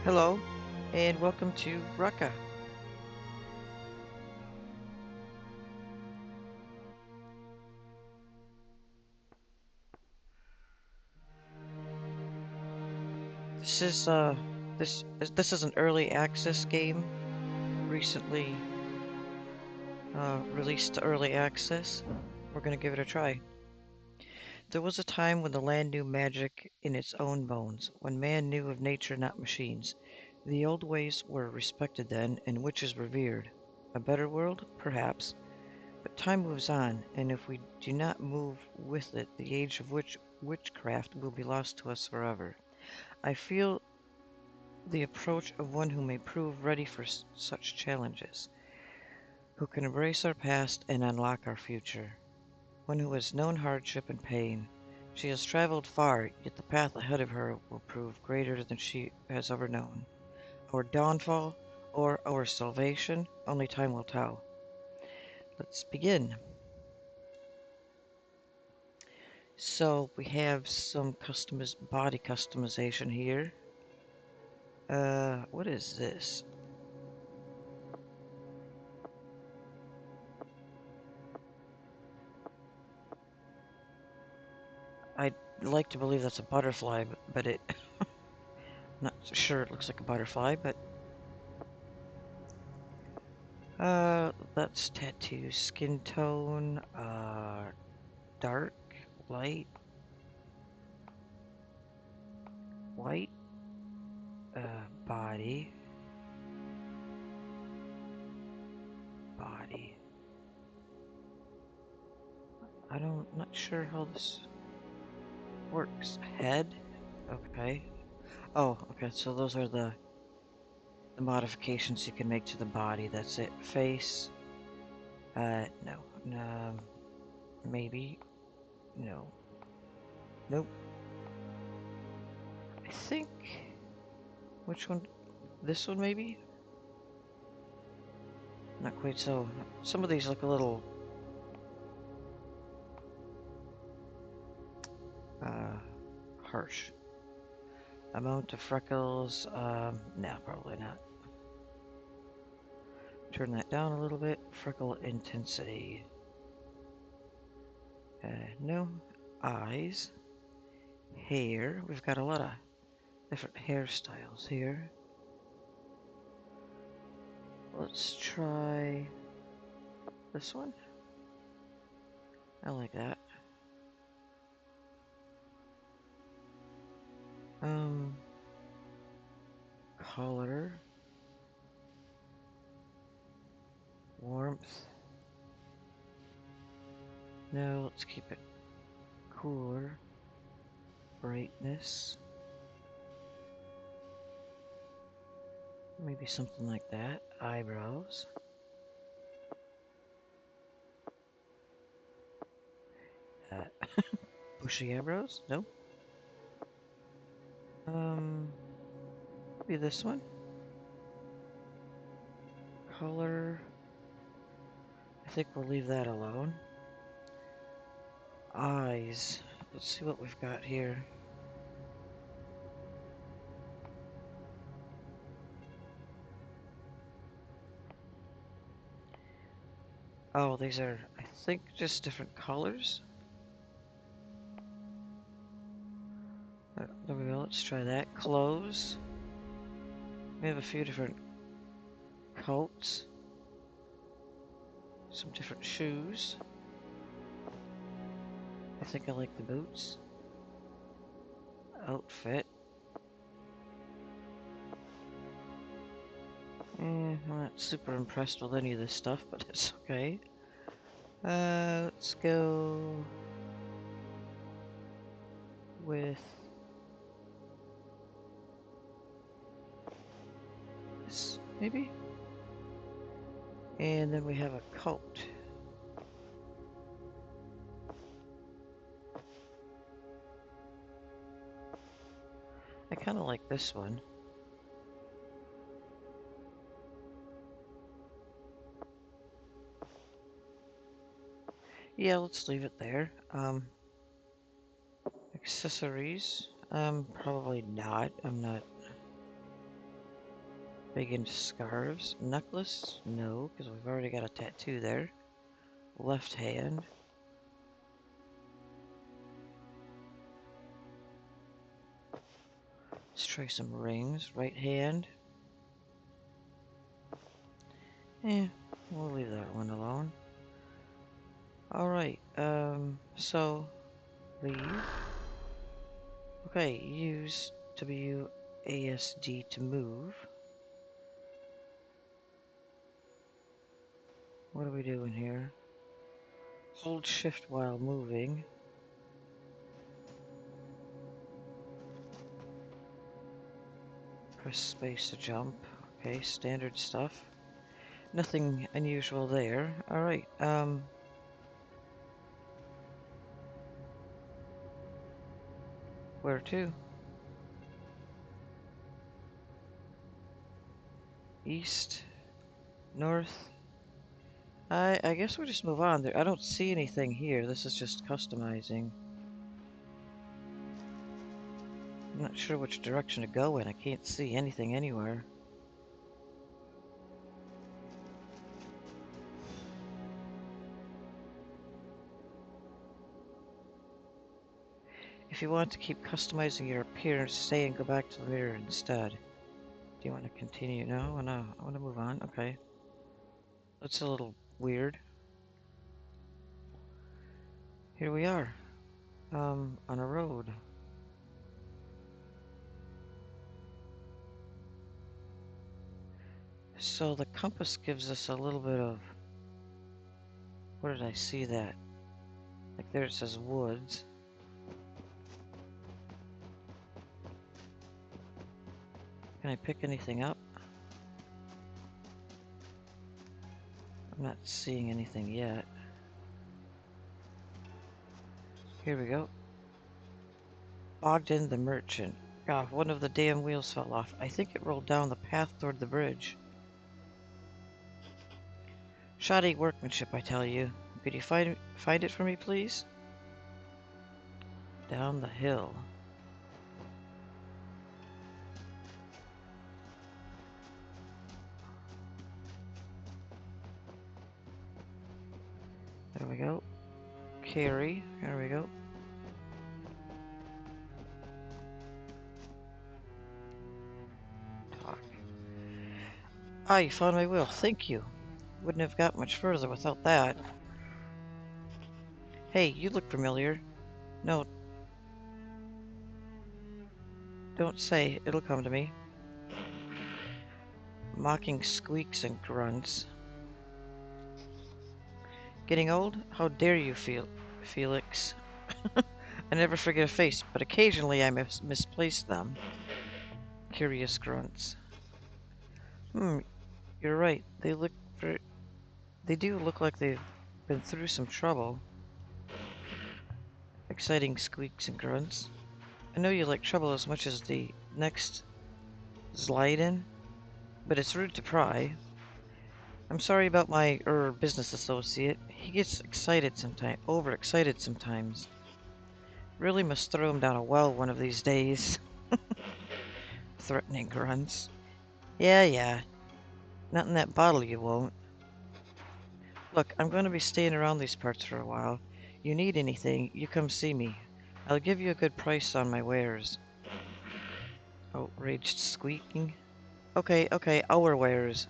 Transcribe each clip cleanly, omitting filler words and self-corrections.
Hello, and welcome to Reka. This is this is an early access game, recently released to early access. We're gonna give it a try. There was a time when the land knew magic in its own bones, when man knew of nature, not machines. The old ways were respected then, and witches revered. A better world, perhaps, but time moves on, and if we do not move with it, the age of witchcraft will be lost to us forever. I feel the approach of one who may prove ready for such challenges, who can embrace our past and unlock our future, one who has known hardship and pain. She has traveled far, yet the path ahead of her will prove greater than she has ever known. Our downfall or our salvation, only time will tell. Let's begin. So we have some body customization here. What is this? I'd like to believe that's a butterfly, but it not sure it looks like a butterfly, but that's tattoo. Skin tone, dark, light, white, body, body. Not sure how this works. Head, okay. Oh, okay, so those are the modifications you can make to the body. That's it. Face, no. Maybe, no. Nope. I think, which one? This one maybe? Not quite so. Some of these look a little uh, harsh. Amount of freckles, no, probably not. Turn that down a little bit. Freckle intensity. No. Eyes. Hair. We've got a lot of different hairstyles here. Let's try this one. I like that. Um, color. Warmth. No, let's keep it cooler. Brightness. Maybe something like that. Eyebrows. Uh, bushy eyebrows? No. Um, maybe this one. Color. I think we'll leave that alone. Eyes. Let's see what we've got here. Oh, these are, I think, just different colors. There we go. Let's try that. Clothes. We have a few different coats. Some different shoes. I think I like the boots. Outfit. I'm not super impressed with any of this stuff, but it's okay. Let's go with this, maybe? And then we have a coat. I kind of like this one. Yeah, let's leave it there. Accessories. Probably not. I'm not Big into scarves. Necklace? No, because we've already got a tattoo there. Left hand. Let's try some rings. Right hand. Eh, we'll leave that one alone. Alright, so leave. Okay, use WASD to move. What are we doing here? Hold shift while moving. Press space to jump. Okay, standard stuff. Nothing unusual there. Alright, where to? East? North? I guess we'll just move on there. I don't see anything here. This is just customizing. I'm not sure which direction to go in. I can't see anything anywhere. If you want to keep customizing your appearance, stay and go back to the mirror instead. Do you want to continue? No, I want to move on. Okay. That's a little weird. Here we are. On a road. So the compass gives us a little bit of... Where did I see that? Like there it says woods. Can I pick anything up? I'm not seeing anything yet. Here we go. Bogdan the merchant. Ah, one of the damn wheels fell off. I think it rolled down the path toward the bridge. Shoddy workmanship, I tell you. Could you find it for me, please? Down the hill. There we go. Carry. There we go. Talk. Ah, you found my wheel. Thank you. Wouldn't have got much further without that. Hey, you look familiar. No, don't say. It'll come to me. Mocking squeaks and grunts. Getting old? How dare you, Felix? I never forget a face, but occasionally I misplace them. Curious grunts. You're right. They do look like they've been through some trouble. Exciting squeaks and grunts. I know you like trouble as much as the next Zlyden, but it's rude to pry. I'm sorry about my business associate. He gets overexcited sometimes. Really must throw him down a well one of these days. Threatening grunts. Yeah. Not in that bottle you won't. Look, I'm going to be staying around these parts for a while. You need anything, you come see me. I'll give you a good price on my wares. Outraged squeaking. Okay, our wares.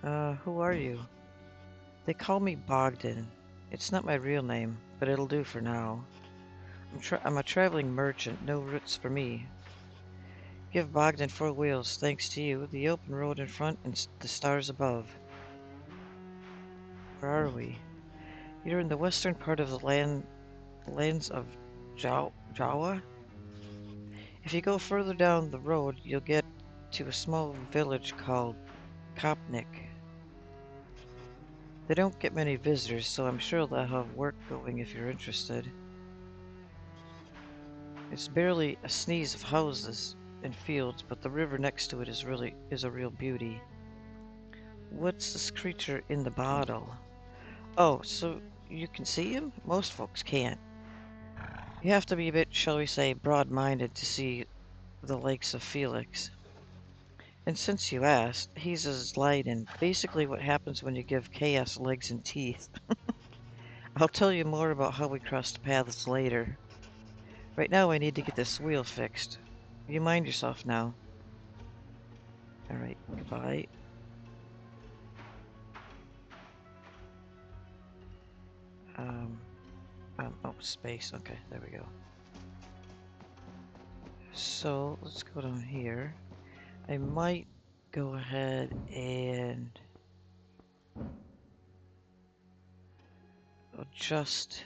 Who are you? They call me Bogdan. It's not my real name, but it'll do for now. I'm a traveling merchant, no roots for me. Give Bogdan 4 wheels, thanks to you, the open road in front and the stars above. Where are we? You're in the western part of the lands of Jawa? If you go further down the road, you'll get to a small village called Kopnik. They don't get many visitors, so I'm sure they'll have work going if you're interested. It's barely a sneeze of houses and fields, but the river next to it is a real beauty. What's this creature in the bottle? Oh, so you can see him? Most folks can't. You have to be a bit, shall we say, broad-minded to see the likes of Felix. And since you asked, he's as light and basically what happens when you give chaos legs and teeth. I'll tell you more about how we crossed paths later. Right now I need to get this wheel fixed. You mind yourself now. Alright, goodbye. Um, oh, space. Okay, there we go. So, let's go down here. I might go ahead and adjust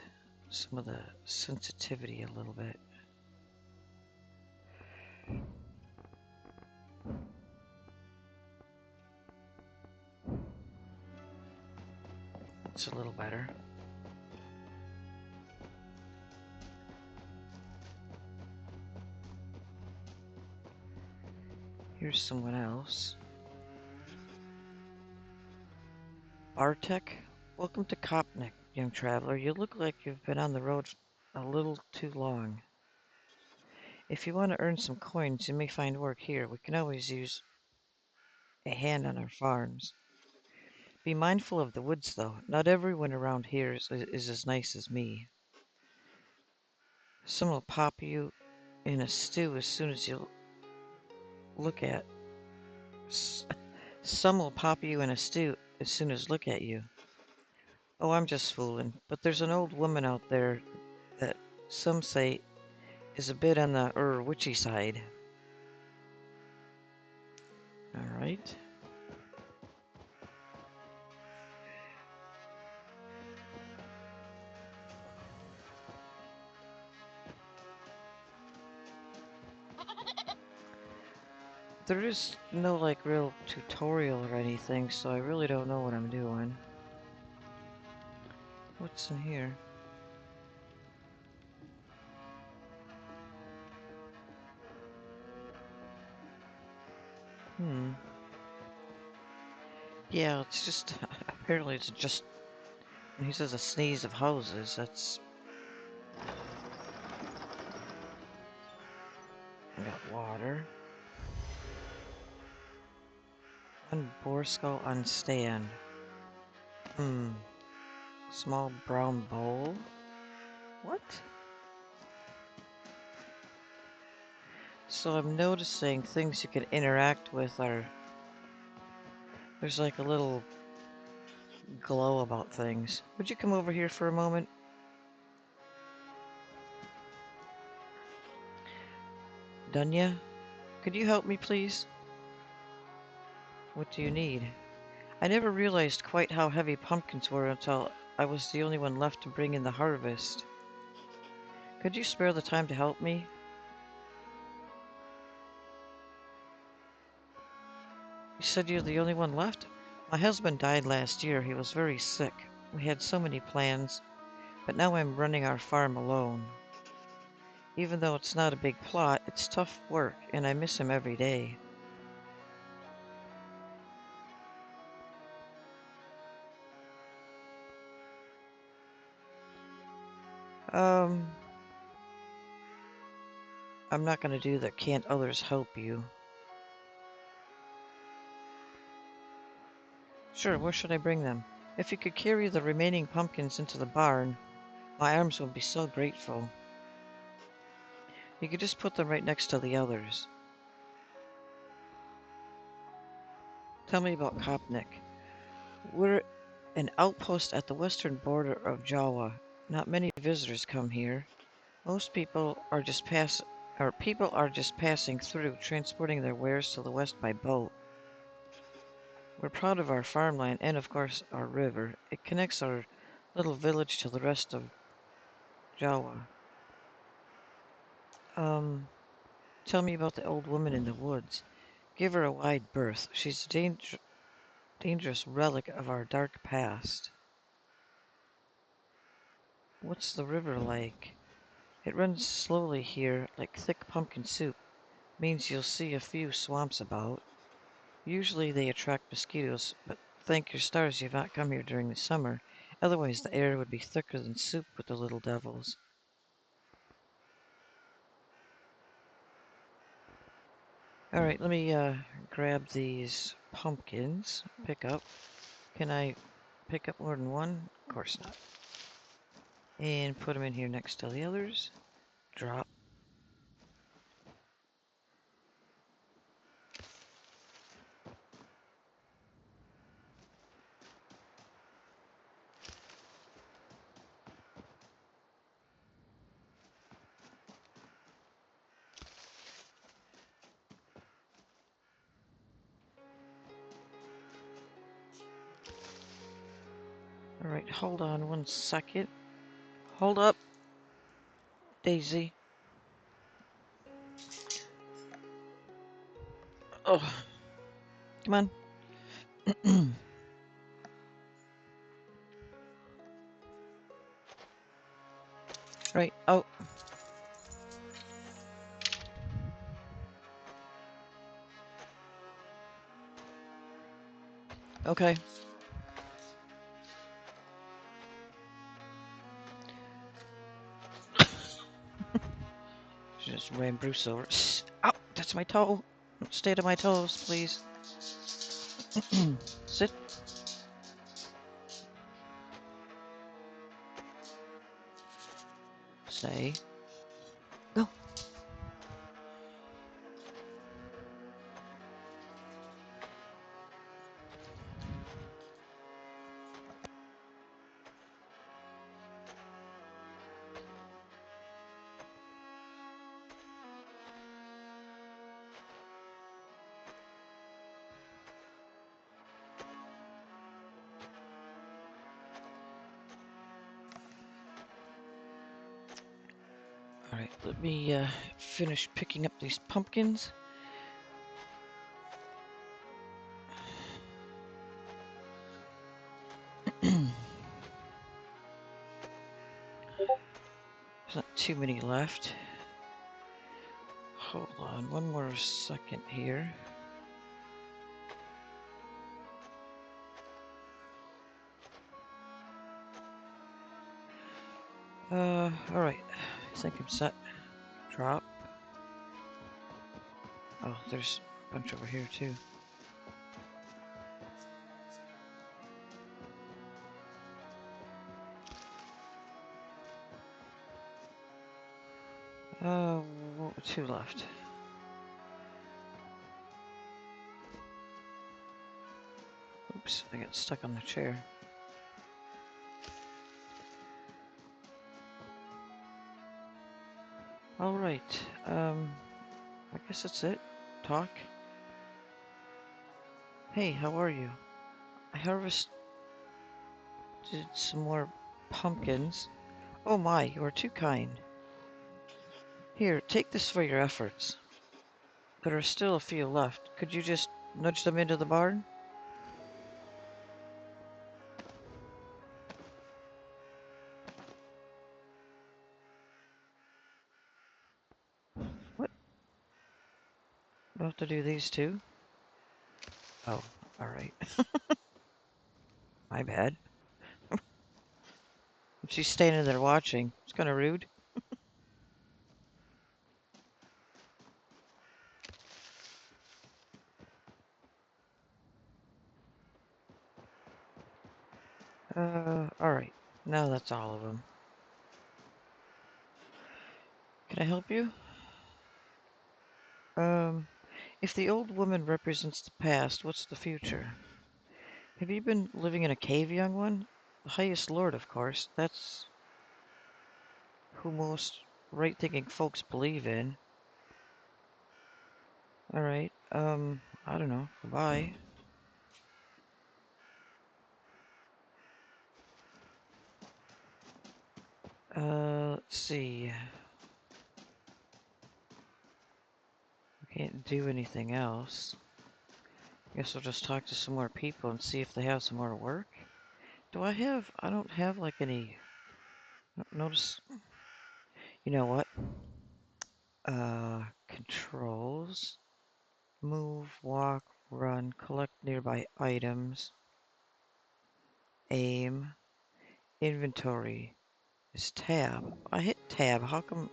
some of the sensitivity a little bit. It's a little better. Here's someone else. Bartek, welcome to Kopnik, young traveler. You look like you've been on the road a little too long. If you want to earn some coins, you may find work here. We can always use a hand on our farms. Be mindful of the woods, though. Not everyone around here is as nice as me. Some will pop you in a stew as soon as you look at. Some will pop you in a stew as soon as look at you. Oh, I'm just fooling. But there's an old woman out there that some say is a bit on the witchy side. All right. There is no like real tutorial or anything, so I really don't know what I'm doing. What's in here? Hmm. Yeah, it's just apparently it's just when he says a sneeze of houses, that's I got water. One boar skull on stand. Hmm. Small brown bowl? What? So I'm noticing things you can interact with are... There's like a little glow about things. Would you come over here for a moment? Dunya, could you help me, please? What do you need? I never realized quite how heavy pumpkins were until I was the only one left to bring in the harvest. Could you spare the time to help me? You said you're the only one left? My husband died last year. He was very sick. We had so many plans, but now I'm running our farm alone. Even though it's not a big plot, it's tough work, and I miss him every day. Um, I'm not gonna do that. Can't others help you? Sure, where should I bring them? If you could carry the remaining pumpkins into the barn, my arms would be so grateful. You could just put them right next to the others. Tell me about Kopnik. We're an outpost at the western border of Jawa. Not many visitors come here. Most people are just passing through, transporting their wares to the west by boat. We're proud of our farmland and, of course, our river. It connects our little village to the rest of Jawa. Um, Tell me about the old woman in the woods. Give her a wide berth. She's a dangerous relic of our dark past. What's the river like? It runs slowly here, like thick pumpkin soup. Means you'll see a few swamps about. Usually they attract mosquitoes, but thank your stars you've not come here during the summer. Otherwise the air would be thicker than soup with the little devils. Alright, let me grab these pumpkins. Pick up. Can I pick up more than one? Of course not. And put them in here next to the others. Drop. Alright, hold on 1 second. Hold up, Daisy. Oh, come on. Right, oh. Okay. She just ran Bruce over. Ow, that's my toe. Stay to my toes, please. Sit. Say. Go. Alright, let me finish picking up these pumpkins. There's not too many left. Hold on one more second here. Alright. I think I'm set. Drop. Oh, there's a bunch over here too. Uh, 2 left. Oops, I got stuck on the chair. Alright, I guess that's it. Talk. Hey, how are you? I harvested some more pumpkins. Oh my, you are too kind. Here, take this for your efforts. There are still a few left. Could you just nudge them into the barn? What? Do I have to do these too? Oh, alright. My bad. She's standing there watching. It's kind of rude. Alright. Now that's all of them. Can I help you? If the old woman represents the past, what's the future? Have you been living in a cave, young one? The highest lord, of course. That's who most right-thinking folks believe in. Alright, I don't know. Goodbye. Let's see. I can't do anything else. Guess I'll just talk to some more people and see if they have some more work. I don't have like any, notice, you know what? Controls. Move, walk, run, collect nearby items, aim, inventory is tab. I hit tab, how come?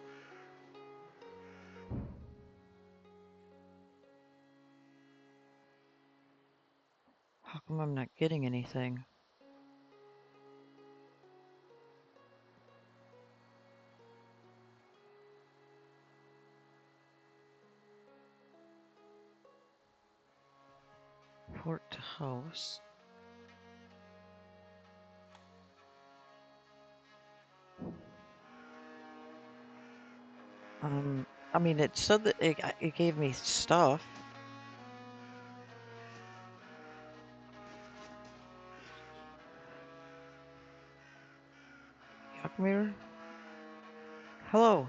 I'm not getting anything. Port to house. I mean, it said that it gave me stuff. Yuck mirror? Hello.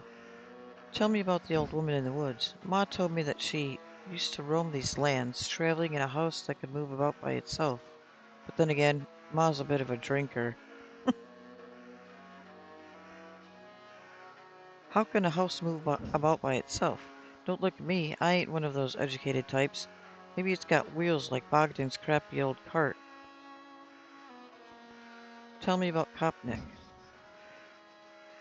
Tell me about the old woman in the woods. Ma told me that she used to roam these lands, traveling in a house that could move about by itself. But then again, Ma's a bit of a drinker. How can a house move about by itself? Don't look at me. I ain't one of those educated types. Maybe it's got wheels like Bogdan's crappy old cart. Tell me about Kopnik.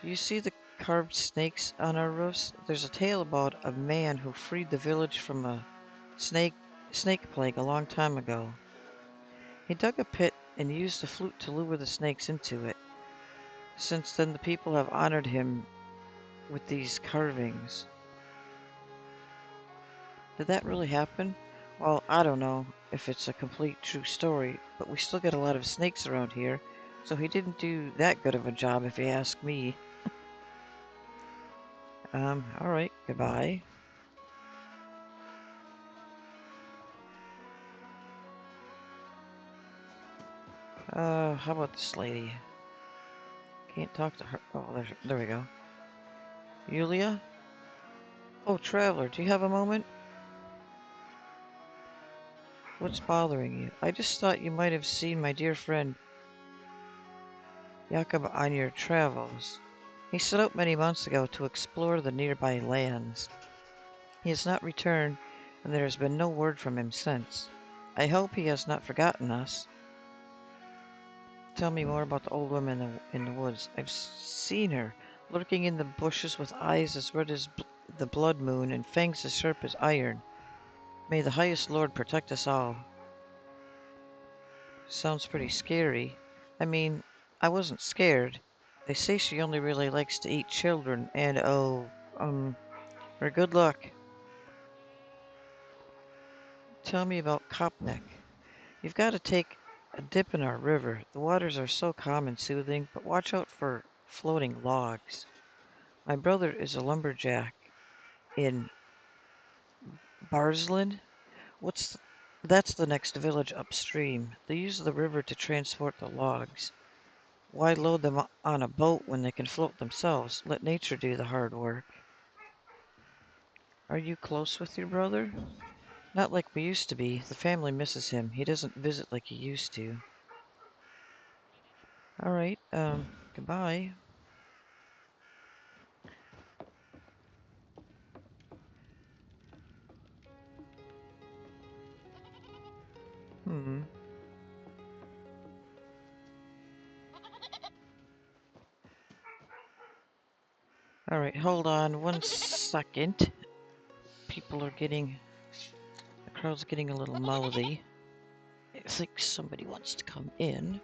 Do you see the carved snakes on our roofs? There's a tale about a man who freed the village from a snake plague a long time ago. He dug a pit and used a flute to lure the snakes into it. Since then, the people have honored him with these carvings. Did that really happen? Well, I don't know if it's a complete true story, but we still get a lot of snakes around here, so he didn't do that good of a job if you ask me. Alright, goodbye. How about this lady? Can't talk to her. Oh, there we go. Yulia? Oh, traveler, do you have a moment? What's bothering you? I just thought you might have seen my dear friend Jakob on your travels. He set out many months ago to explore the nearby lands. He has not returned, and there has been no word from him since. I hope he has not forgotten us. Tell me more about the old woman in the woods. I've seen her, lurking in the bushes with eyes as red as the blood moon and fangs as sharp as iron. May the highest Lord protect us all. Sounds pretty scary. I mean, I wasn't scared. They say she only really likes to eat children, and or good luck. Tell me about Kopnek. You've got to take a dip in our river. The waters are so calm and soothing, but watch out for floating logs. My brother is a lumberjack in Barsland. What's th- that's the next village upstream. They use the river to transport the logs. Why load them on a boat when they can float themselves? Let nature do the hard work. Are you close with your brother? Not like we used to be. The family misses him. He doesn't visit like he used to. All right, goodbye. Hmm. All right, hold on 1 second. People are getting, the crowd's getting a little mouthy. I think somebody wants to come in.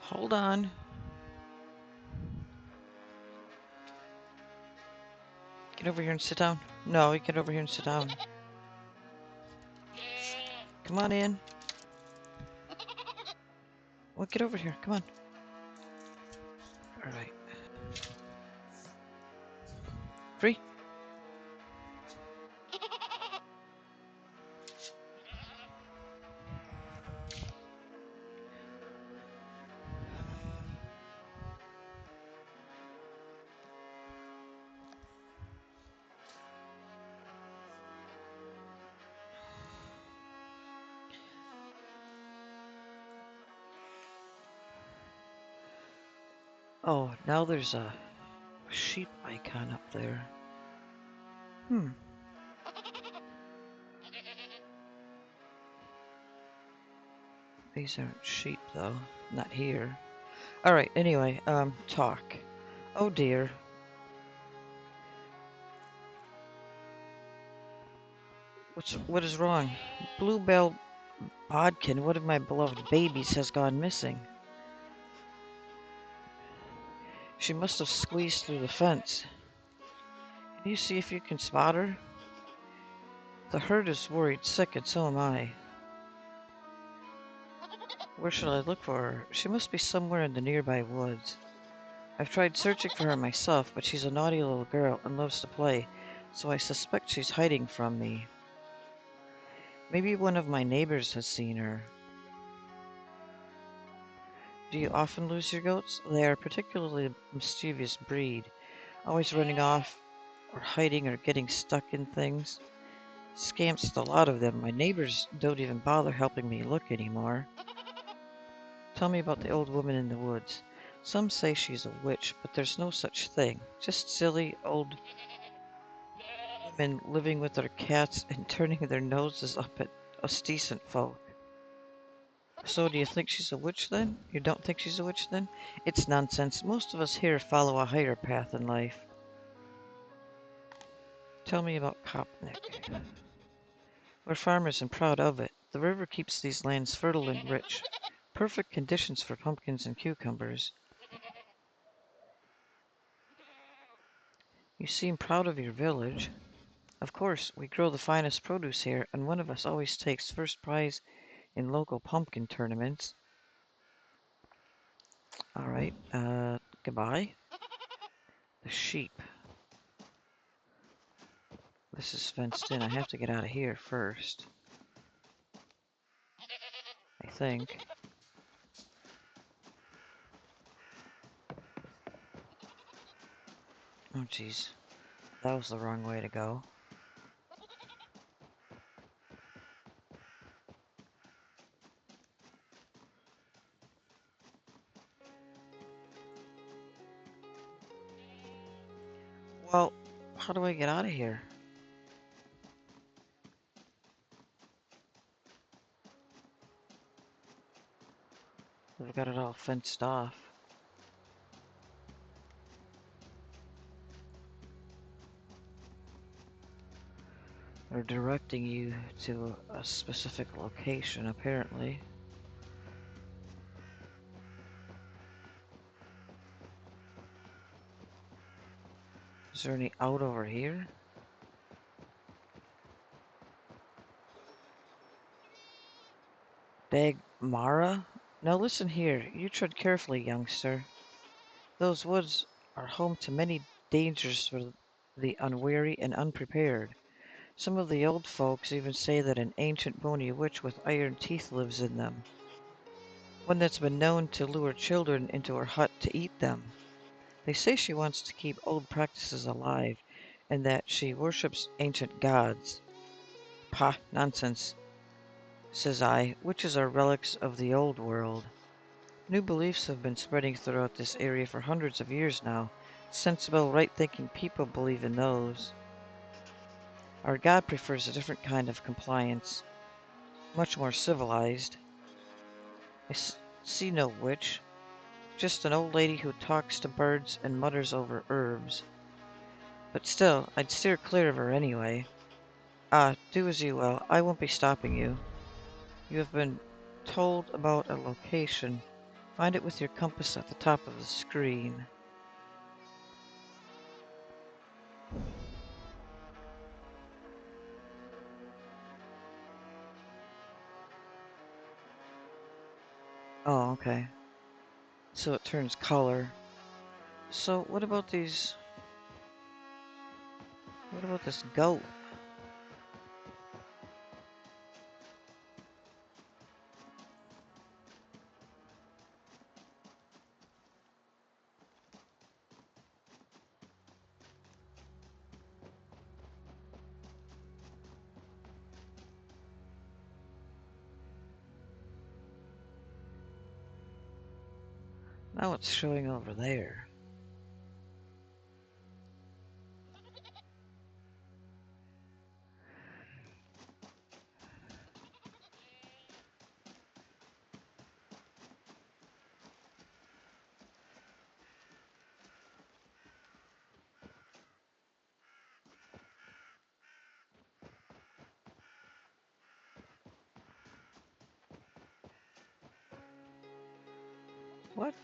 Hold on. Get over here and sit down. No, you get over here and sit down. Come on in. Well, get over here. Come on. All right. Free. Oh, now there's a sheep icon up there. Hmm. These aren't sheep, though. Not here. All right, anyway, talk. Oh dear. What is wrong? Bluebell Bodkin, one of my beloved babies, has gone missing. She must have squeezed through the fence. Can you see if you can spot her? The herd is worried sick, and so am I. Where should I look for her? She must be somewhere in the nearby woods. I've tried searching for her myself, but she's a naughty little girl and loves to play, so I suspect she's hiding from me. Maybe one of my neighbors has seen her. Do you often lose your goats? They are a particularly mischievous breed, always running off or hiding or getting stuck in things. Scamps a lot of them. My neighbors don't even bother helping me look anymore. Tell me about the old woman in the woods. Some say she's a witch, but there's no such thing. Just silly old women living with their cats and turning their noses up at us decent folk. So do you think she's a witch then? You don't think she's a witch then? It's nonsense. Most of us here follow a higher path in life. Tell me about Kopnik. We're farmers and proud of it. The river keeps these lands fertile and rich. Perfect conditions for pumpkins and cucumbers. You seem proud of your village. Of course, we grow the finest produce here, and one of us always takes first prize in local pumpkin tournaments. All right, goodbye. The sheep. This is fenced in. I have to get out of here first, I think. Oh, jeez. That was the wrong way to go. Well, how do I get out of here? They've got it all fenced off. They're directing you to a specific location, apparently. Is there any out over here? Mara? Now listen here. You tread carefully, youngster. Those woods are home to many dangers for the unwary and unprepared. Some of the old folks even say that an ancient bony witch with iron teeth lives in them. One that's been known to lure children into her hut to eat them. They say she wants to keep old practices alive, and that she worships ancient gods. Pah, nonsense, says I. Witches are relics of the old world. New beliefs have been spreading throughout this area for hundreds of years now. Sensible, right-thinking people believe in those. Our God prefers a different kind of compliance, much more civilized. I see no witch, just an old lady who talks to birds and mutters over herbs. But still, I'd steer clear of her anyway. Ah, do as you will. I won't be stopping you. You have been told about a location. Find it with your compass at the top of the screen. Oh, okay. So it turns color. So what about these... What about this goat? Now it's showing over there. What?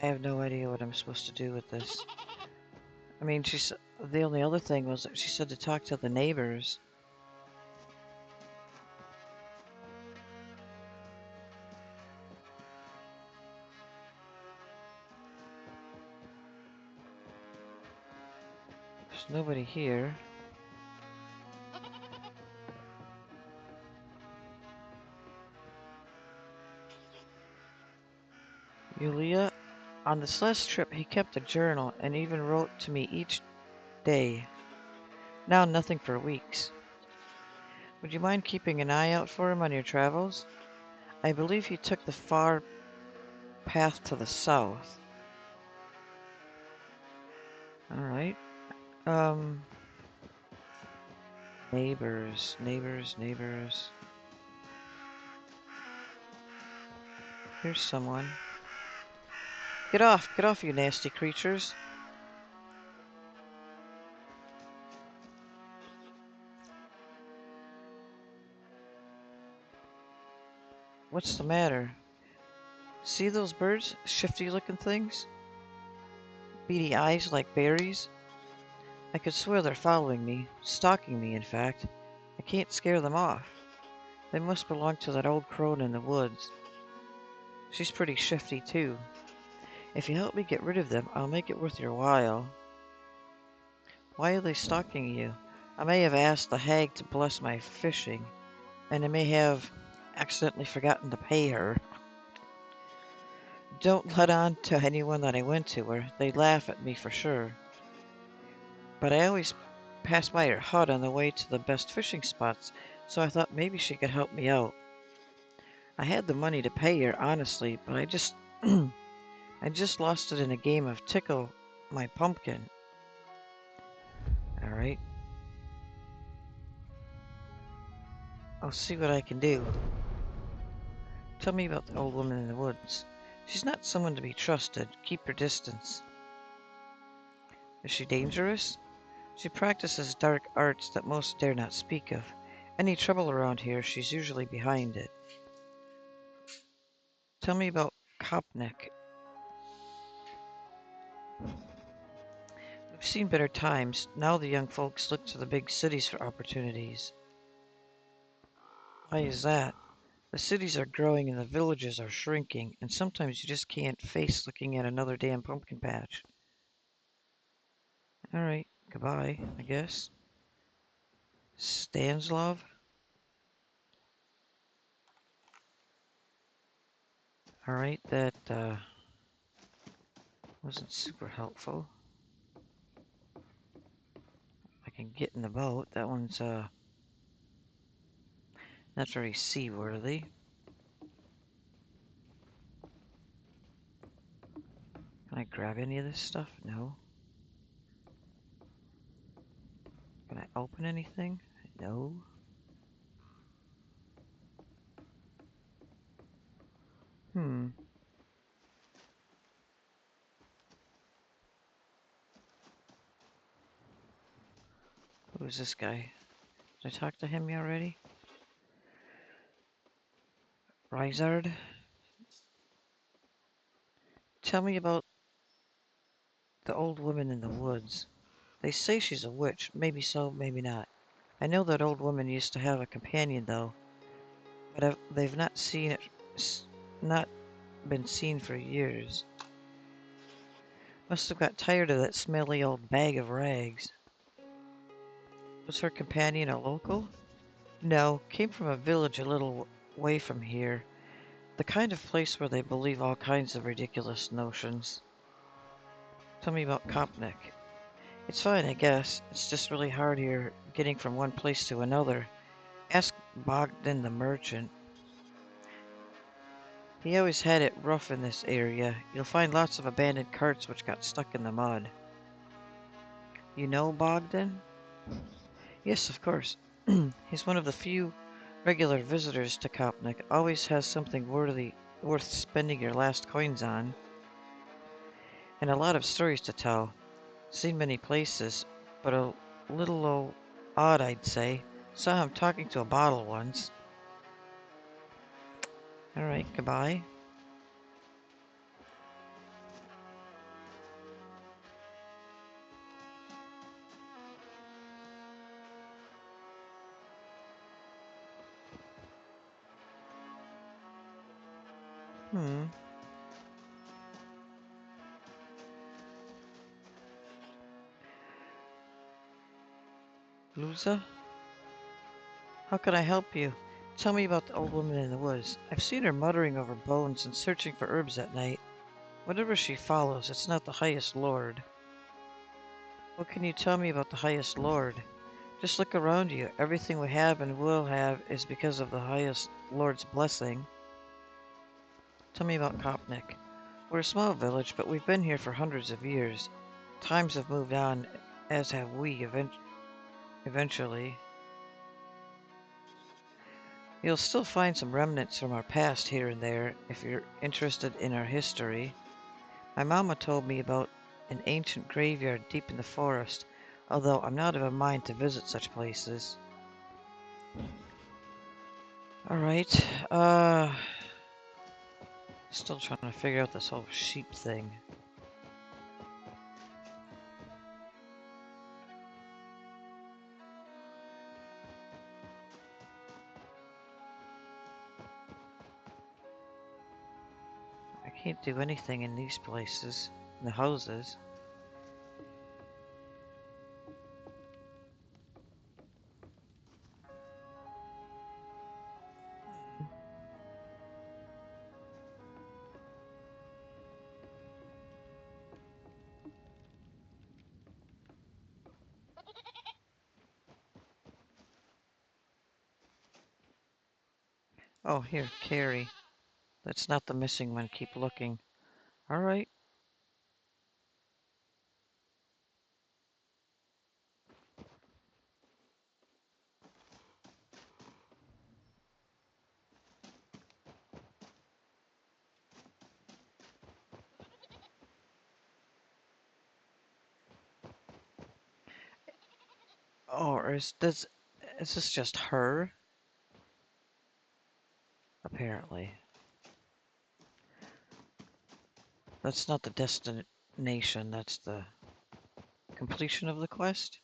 I have no idea what I'm supposed to do with this. I mean, the only other thing was that she said to talk to the neighbors. There's nobody here. Yulia, on this last trip, he kept a journal and even wrote to me each day. Now nothing for weeks. Would you mind keeping an eye out for him on your travels? I believe he took the far path to the south. Alright. Um, neighbors, neighbors, neighbors. Here's someone. Get off, you nasty creatures. What's the matter? See those birds? Shifty looking things? Beady eyes like berries? I could swear they're following me, stalking me, in fact. I can't scare them off. They must belong to that old crone in the woods. She's pretty shifty, too. If you help me get rid of them, I'll make it worth your while. Why are they stalking you? I may have asked the hag to bless my fishing, and I may have accidentally forgotten to pay her. Don't let on to anyone that I went to her. They'd laugh at me for sure. But I always pass by her hut on the way to the best fishing spots, so I thought maybe she could help me out. I had the money to pay her, honestly, but I just I just lost it in a game of tickle my pumpkin. All right. I'll see what I can do. Tell me about the old woman in the woods. She's not someone to be trusted. Keep her distance. Is she dangerous? She practices dark arts that most dare not speak of. Any trouble around here, she's usually behind it. Tell me about Kopnik. We've seen better times. Now the young folks look to the big cities for opportunities. Why is that? The cities are growing and the villages are shrinking, and sometimes you just can't face looking at another damn pumpkin patch. Alright, goodbye, I guess. Stanslov? Alright, that wasn't super helpful. I can get in the boat. That one's not very seaworthy. Can I grab any of this stuff? No. Can I open anything? No. Hmm. Who is this guy? Did I talk to him already? Rizard? Tell me about the old woman in the woods. They say she's a witch. Maybe so, maybe not. I know that old woman used to have a companion, though, but they've not seen it, not been seen for years. Must have got tired of that smelly old bag of rags. Was her companion a local? No, came from a village a little way from here. The kind of place where they believe all kinds of ridiculous notions. Tell me about Kopnik. It's fine, I guess. It's just really hard here, getting from one place to another. Ask Bogdan the merchant. He always had it rough in this area. You'll find lots of abandoned carts which got stuck in the mud. You know Bogdan? Yes, of course. He's one of the few regular visitors to Kopnik. Always has something worth spending your last coins on. and a lot of stories to tell. Seen many places, but a little odd, I'd say. Saw him talking to a bottle once. Alright, goodbye. Hmm. Luza? How can I help you? Tell me about the old woman in the woods. I've seen her muttering over bones and searching for herbs at night. Whatever she follows, it's not the highest lord. What can you tell me about the highest lord? Just look around you. Everything we have and will have is because of the highest lord's blessing. Tell me about Kopnik. We're a small village, but we've been here for hundreds of years. Times have moved on, as have we eventually. You'll still find some remnants from our past here and there if you're interested in our history. My mama told me about an ancient graveyard deep in the forest, although I'm not of a mind to visit such places. Alright, still trying to figure out this whole sheep thing. I can't do anything in these places, in the houses. Oh, here, Carrie. That's not the missing one. Keep looking. Alright. Oh, or is this just her? Apparently. That's not the destination, that's the completion of the quest?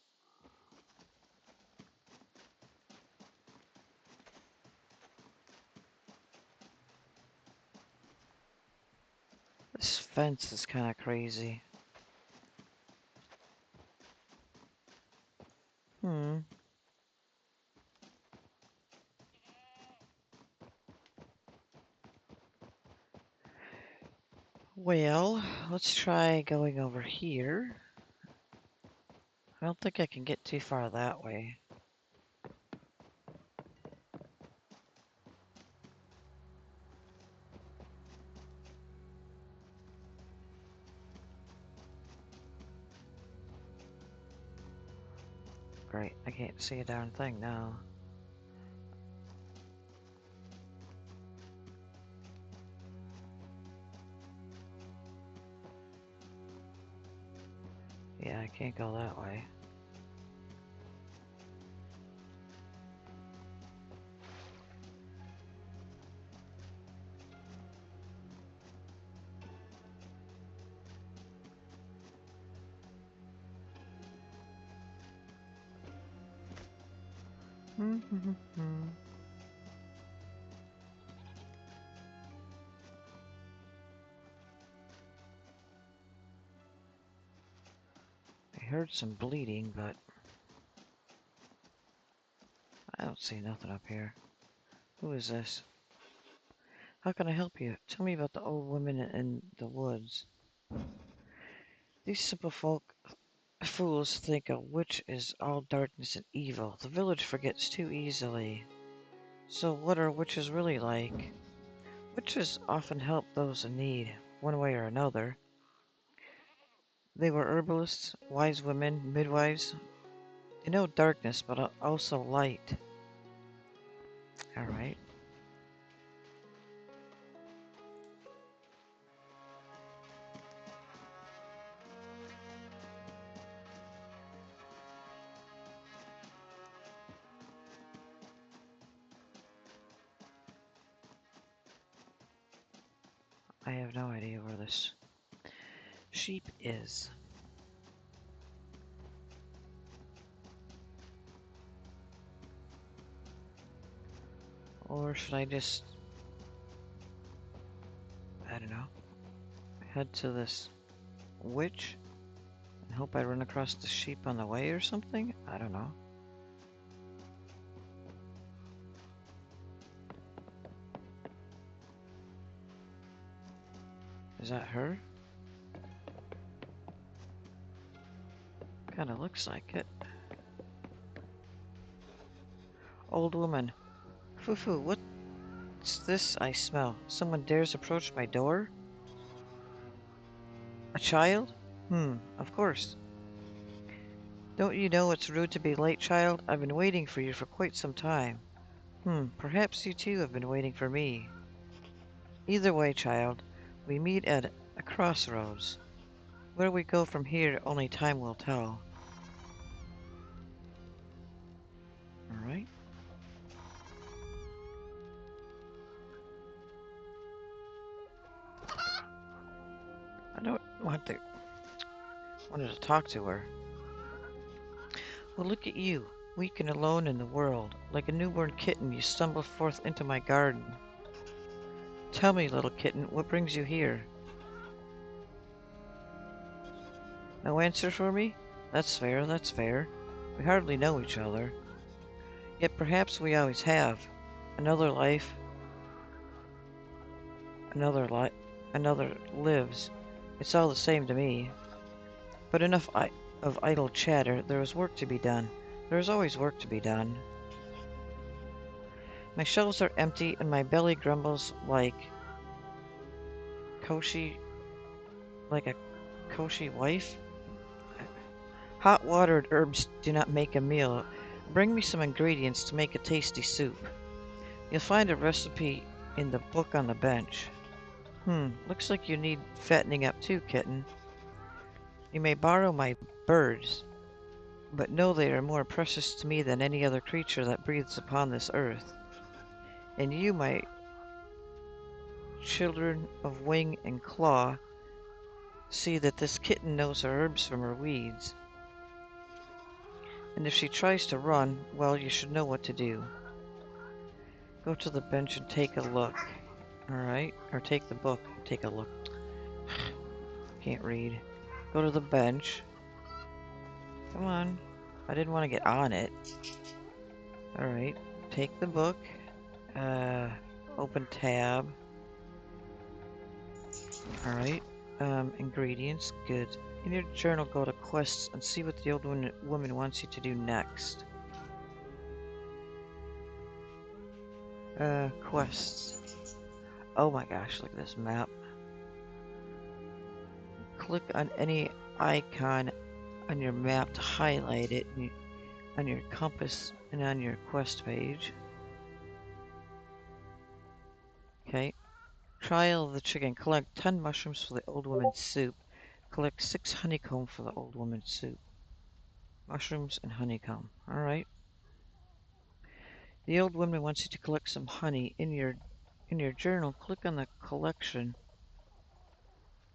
This fence is kind of crazy. Hmm. Well, let's try going over here. I don't think I can get too far that way. Great, I can't see a darn thing now. Yeah, I can't go that way. I heard some bleeding, but I don't see nothing up here. Who is this? How can I help you? Tell me about the old woman in the woods. These simple fools think a witch is all darkness and evil. The village forgets too easily. So what are witches really like? Witches often help those in need, one way or another. They were herbalists, wise women, midwives. They know darkness, but also light. Alright. I have no idea where this sheep is. Or should I just, I don't know, head to this witch and hope I run across the sheep on the way or something? I don't know. Is that her? Kinda looks like it. Old woman. Foo-foo, what's this I smell? Someone dares approach my door? A child? Of course. Don't you know it's rude to be late, child? I've been waiting for you for quite some time. Perhaps you too have been waiting for me. Either way, child, we meet at a crossroads. Where we go from here, only time will tell. Alright. I don't wanted to talk to her. Well, look at you, weak and alone in the world. Like a newborn kitten, you stumble forth into my garden. Tell me, little kitten, what brings you here? No answer for me? That's fair, that's fair. We hardly know each other. Yet perhaps we always have. Another life, another lives. It's all the same to me. But enough of idle chatter. There is work to be done. There is always work to be done. My shelves are empty and my belly grumbles Koshi, like a Koshi wife. Hot watered herbs do not make a meal. Bring me some ingredients to make a tasty soup. You'll find a recipe in the book on the bench. Looks like you need fattening up too, kitten. You may borrow my birds, but know they are more precious to me than any other creature that breathes upon this earth. And you, my children of wing and claw, see that this kitten knows her herbs from her weeds. And if she tries to run, well, you should know what to do. Go to the bench and take a look. Alright? Or take the book. Take a look. Can't read. Go to the bench. Come on. I didn't want to get on it. Alright. Take the book. Open tab. Alright. Ingredients. Good. In your journal, go to quests and see what the old woman wants you to do next. Quests. Oh my gosh, look at this map. Click on any icon on your map to highlight it on your compass and on your quest page. Okay. Trial of the chicken. Collect 10 mushrooms for the old woman's soup. Collect 6 honeycomb for the old woman's soup. Mushrooms and honeycomb. Alright. The old woman wants you to collect some honey. In your journal, click on the collection,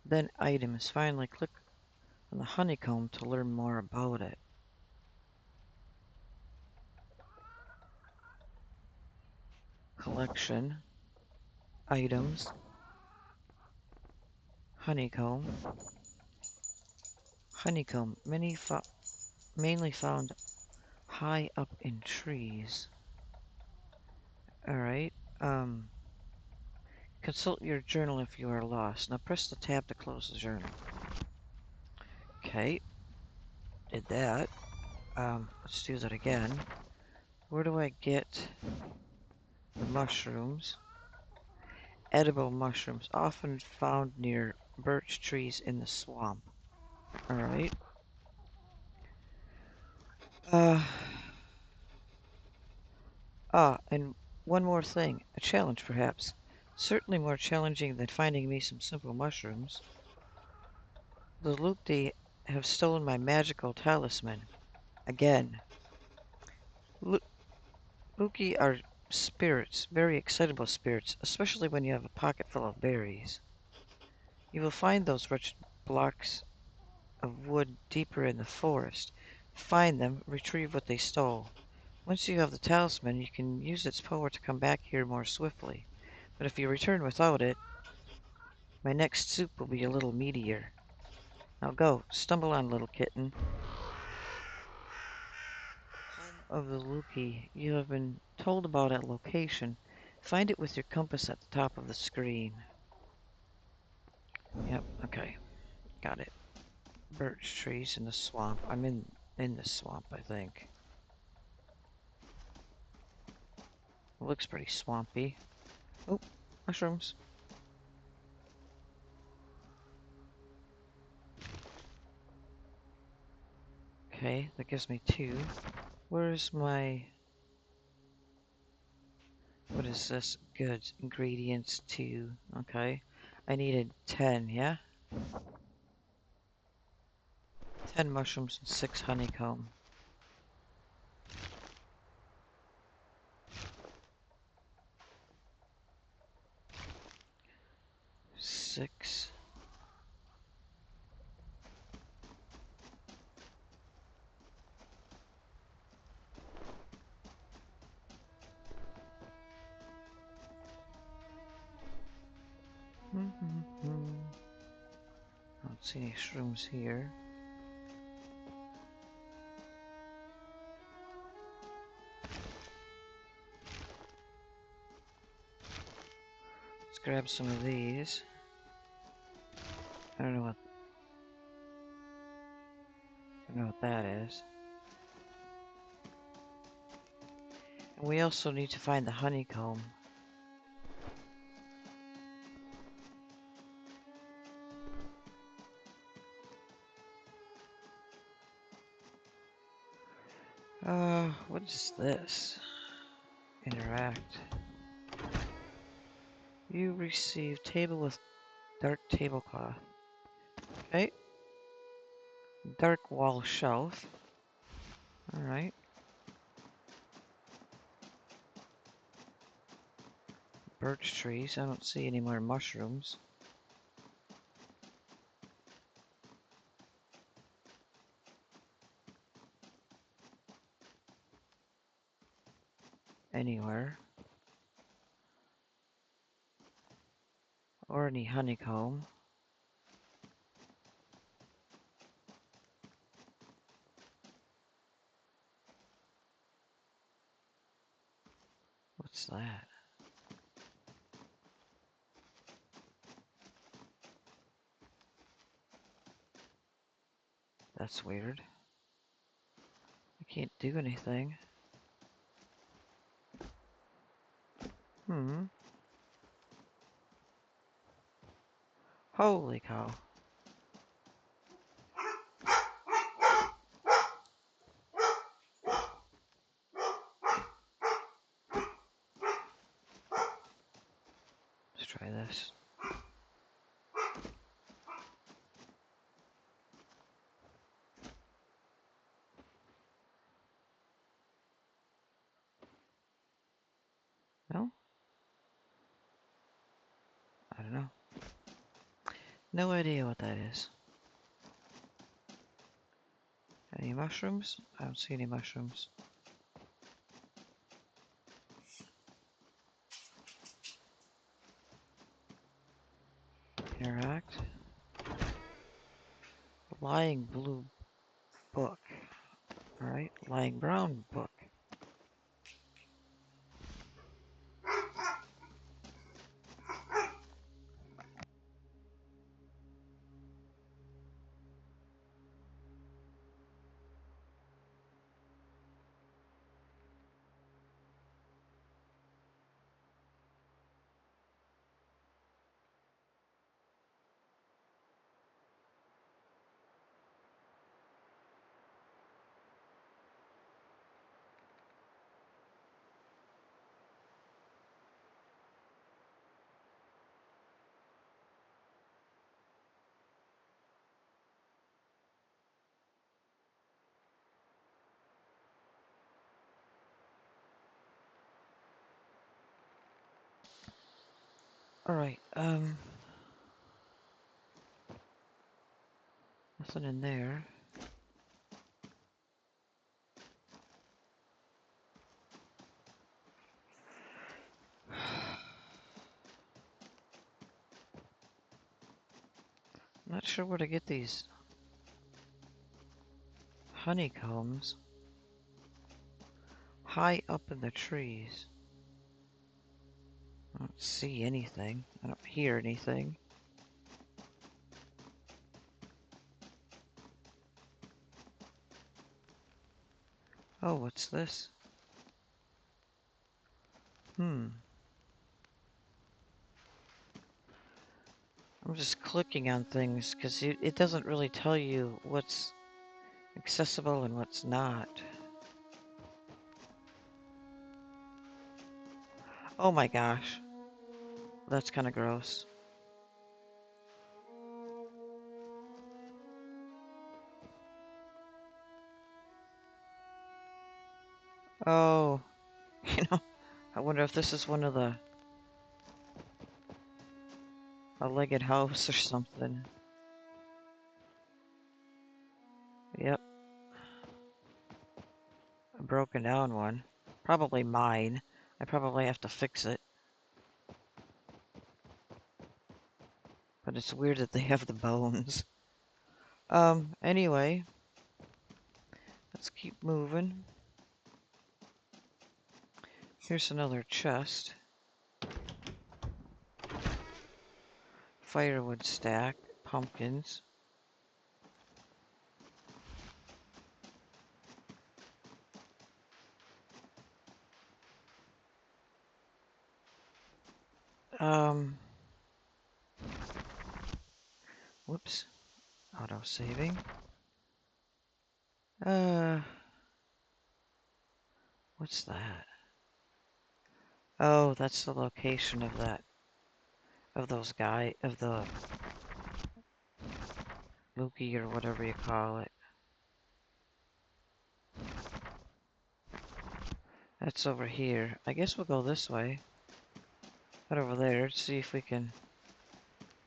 then items. Finally, click on the honeycomb to learn more about it. Collection, items, honeycomb. Honeycomb, mainly found high up in trees. Alright, consult your journal if you are lost. Now press the tab to close the journal. Okay, did that. Let's do that again. Where do I get the mushrooms? Edible mushrooms, often found near birch trees in the swamp. Alright. And one more thing. A challenge, perhaps. Certainly more challenging than finding me some simple mushrooms. The Lukti have stolen my magical talisman. Again. Luki are spirits, very excitable spirits, especially when you have a pocket full of berries. You will find those rich blocks of wood deeper in the forest. Find them, retrieve what they stole. Once you have the talisman, you can use its power to come back here more swiftly. But if you return without it, my next soup will be a little meatier. Now go, stumble on, little kitten. Home of the Luki. You have been told about a location. Find it with your compass at the top of the screen. Yep, okay. Got it. Birch trees in the swamp. I'm in the swamp, I think. It looks pretty swampy. Oh, mushrooms. Okay, that gives me 2. Where's my... What is this? Goods, ingredients, 2. Okay. I needed 10, yeah? 10 mushrooms and 6 honeycomb. 6. I don't see any shrooms here. Let's grab some of these. I don't know what that is. And we also need to find the honeycomb. What is this? Interact. You receive table with dark tablecloth. Okay. Dark wall shelf. Alright. Birch trees. I don't see any more mushrooms. Anywhere. Or any honeycomb. What's that? That's weird. I can't do anything. Holy cow. Let's try this. No? I don't know. No idea what that is. Any mushrooms? I don't see any mushrooms. Interact. Lying blue book. Alright, lying brown book. Alright, Nothing in there. Not sure where to get these honeycombs. High up in the trees. I don't see anything. I don't hear anything. Oh, what's this? I'm just clicking on things because it doesn't really tell you what's accessible and what's not. Oh my gosh. That's kind of gross. Oh, you know, I wonder if this is one of a legged house or something. Yep, a broken down one. Probably mine. I probably have to fix it. But it's weird that they have the bones. Anyway, let's keep moving. Here's another chest. Firewood stack. Pumpkins. Whoops. Auto saving. What's that? Oh, that's the location of the Loki or whatever you call it. That's over here. I guess we'll go this way. Head over there, see if we can...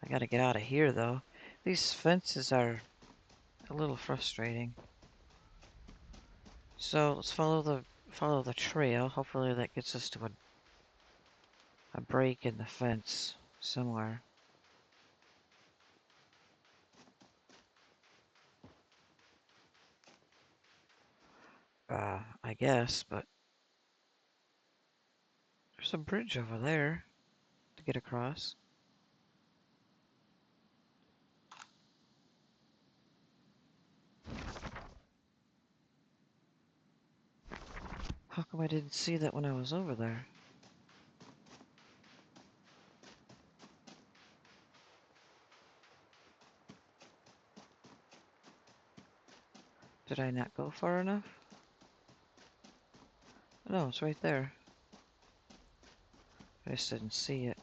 I gotta get out of here, though. These fences are a little frustrating. So, let's follow the trail. Hopefully that gets us to a break in the fence somewhere. I guess, but... There's a bridge over there to get across. How come I didn't see that when I was over there? Did I not go far enough? No, it's right there. I just didn't see it.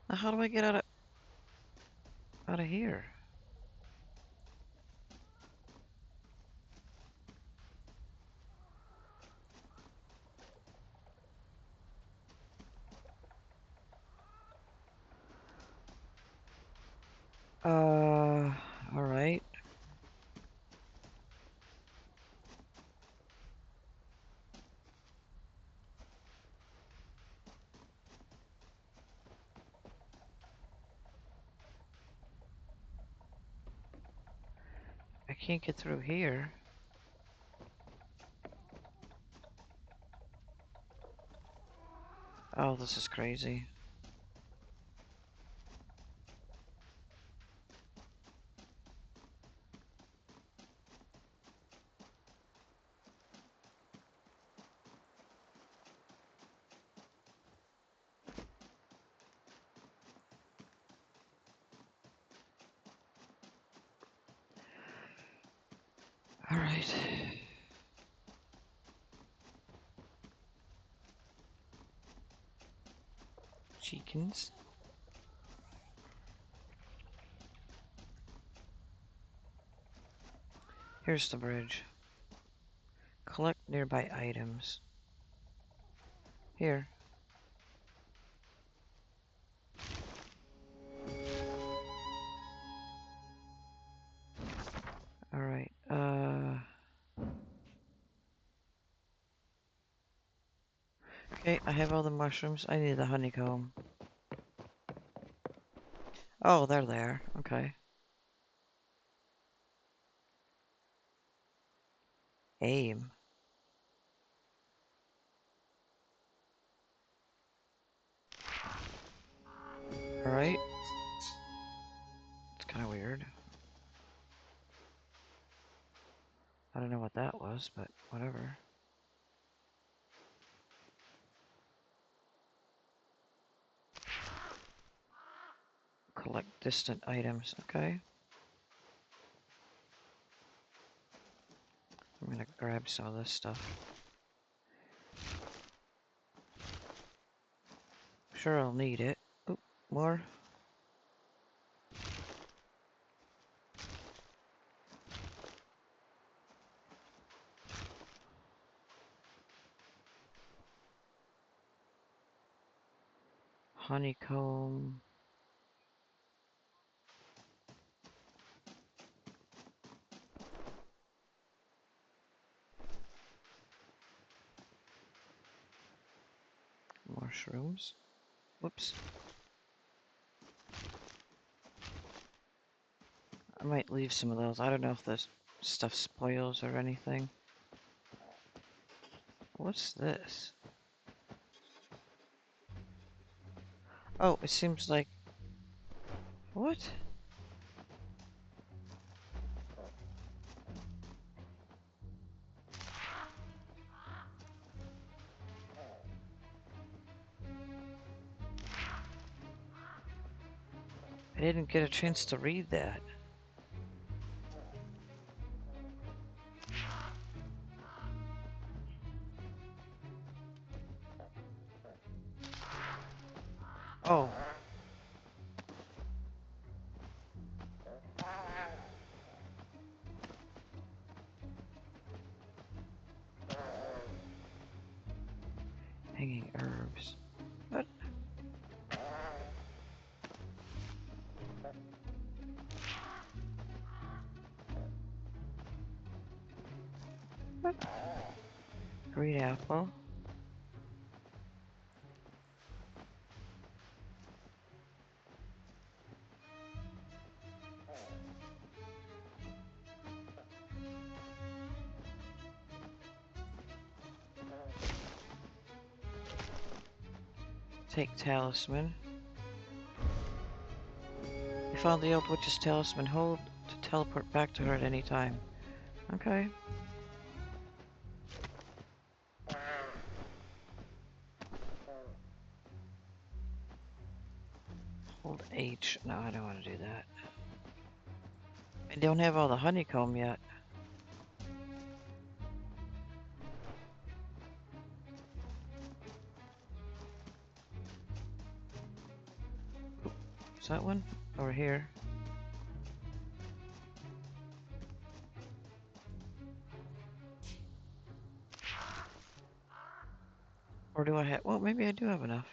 Now how do I get out of here? Alright. I can't get through here. Oh, this is crazy. Alright. Chickens. Here's the bridge. Collect Nearby items. Here. Alright, okay, I have all the mushrooms. I need the honeycomb. Oh, they're there. Okay. Aim. Alright. It's kind of weird. I don't know what that was, but whatever. Collect distant items. Okay. I'm gonna grab some of this stuff. Sure, I'll need it. Oop, more. Honeycomb. Mushrooms. Whoops. I might leave some of those. I don't know if this stuff spoils or anything. What's this? Oh, it seems like... What? I didn't get a chance to read that. Oh. Hanging herbs. What? What? Green apple. Take talisman. You found the old witch's talisman. Hold to teleport back to her at any time. Okay. Hold H. No, I don't want to do that. I don't have all the honeycomb yet. Is that one? Over here. Or do I have... Well, maybe I do have enough.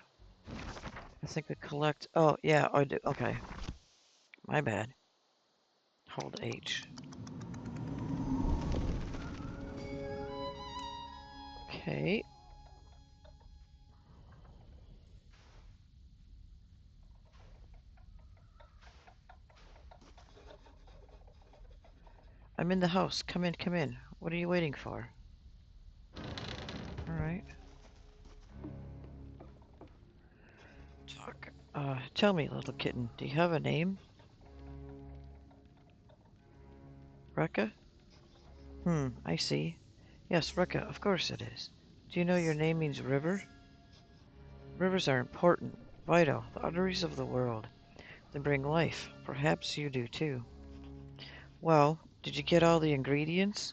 I think I collect... Oh, yeah, I do. Okay. My bad. Hold H. Okay. I'm in the house. Come in, come in. What are you waiting for? Alright. Talk. Tell me, little kitten, do you have a name? Reka? I see. Yes, Reka, of course it is. Do you know your name means river? Rivers are important, vital, the arteries of the world. They bring life. Perhaps you do too. Well, did you get all the ingredients?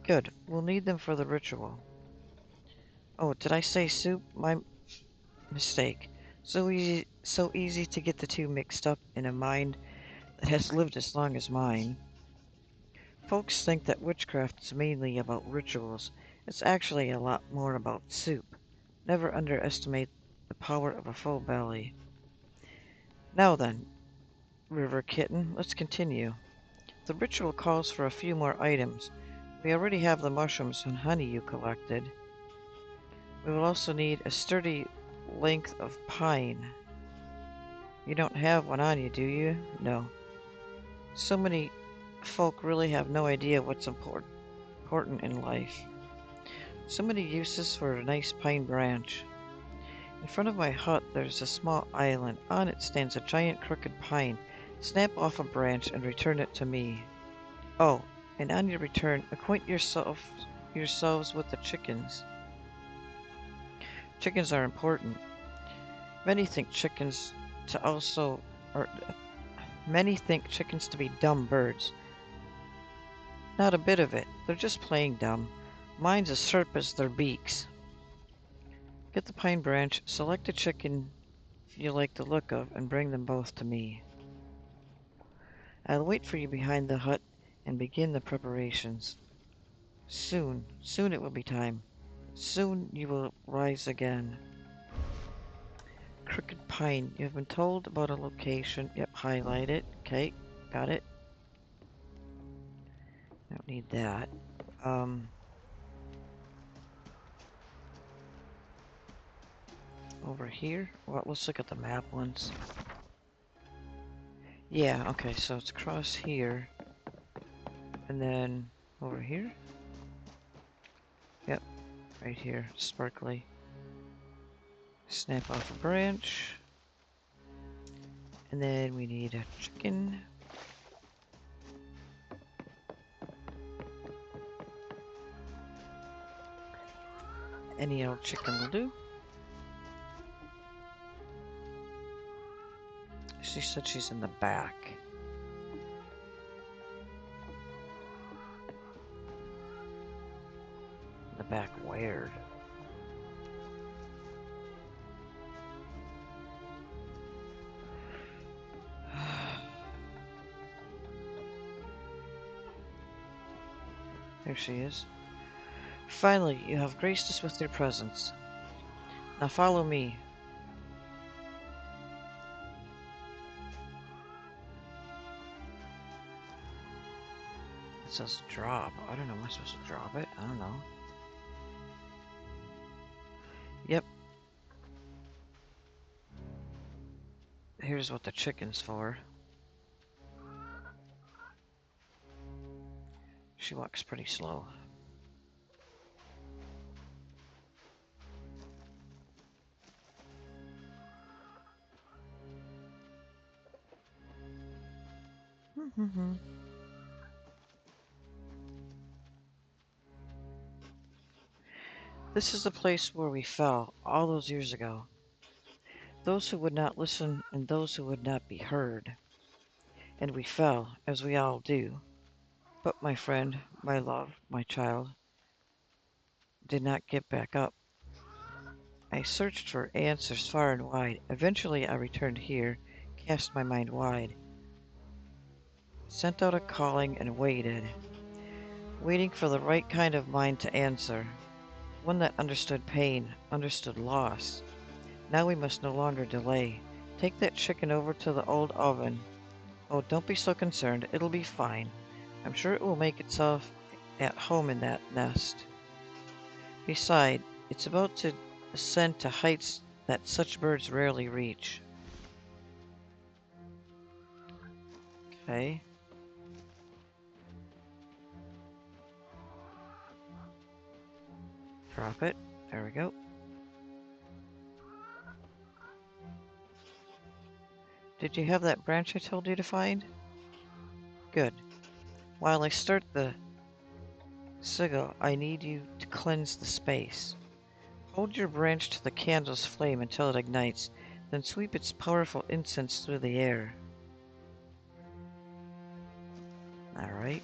Good. We'll need them for the ritual. Oh, did I say soup? My mistake. So easy to get the two mixed up in a mind that has lived as long as mine. Folks think that witchcraft is mainly about rituals It's actually a lot more about soup. Never underestimate the power of a full belly. Now then, River Kitten, let's continue. The ritual calls for a few more items. We already have the mushrooms and honey you collected. We will also need a sturdy length of pine. You don't have one on you, do you? No. So many folk really have no idea what's important in life. So many uses for a nice pine branch. In front of my hut there's a small island. On it stands a giant crooked pine. Snap off a branch and return it to me. Oh, and on your return, acquaint yourselves with the chickens. Chickens are important. Many think chickens to also, or many think chickens to be dumb birds. Not a bit of it. They're just plain dumb. Mine's as sharp as their beaks. Get the pine branch, select a chicken you like the look of, and bring them both to me. I'll wait for you behind the hut and begin the preparations. Soon, soon it will be time. Soon you will rise again. Crooked Pine. You have been told about a location. Yep, highlight it. Okay, got it. Don't need that. Over here? Well, let's look at the map once. Yeah, okay, so it's across here. And then over here? Yep, right here. Sparkly. Snap off a branch. And then we need a chicken. Any old chicken will do. She said she's in the back. The back where? There she is. Finally, you have graced us with your presence. Now follow me. It says drop. I don't know. Am I supposed to drop it? I don't know. Yep. Here's what the chicken's for. She walks pretty slow. This is the place where we fell all those years ago. Those who would not listen and those who would not be heard. And we fell, as we all do. But my friend, my love, my child, did not get back up. I searched for answers far and wide. Eventually I returned here, cast my mind wide, sent out a calling and waited, waiting for the right kind of mind to answer. One that understood pain, understood loss. Now we must no longer delay. Take that chicken over to the old oven. Oh, don't be so concerned. It'll be fine. I'm sure it will make itself at home in that nest. Beside, it's about to ascend to heights that such birds rarely reach. Okay. Drop it. There we go. Did you have that branch I told you to find? Good. While I start the sigil, I need you to cleanse the space. Hold your branch to the candle's flame until it ignites, then sweep its powerful incense through the air. Alright.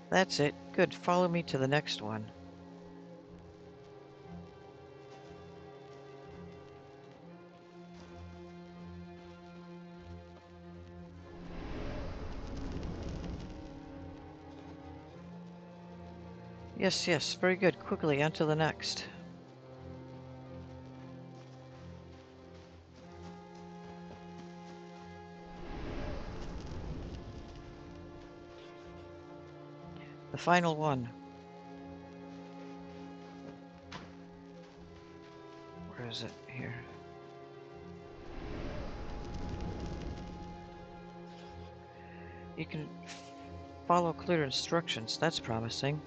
That's it. Good. Follow me to the next one. Yes, yes, very good. Quickly, on to the next. The final one. Where is it? Here. You can follow clear instructions. That's promising.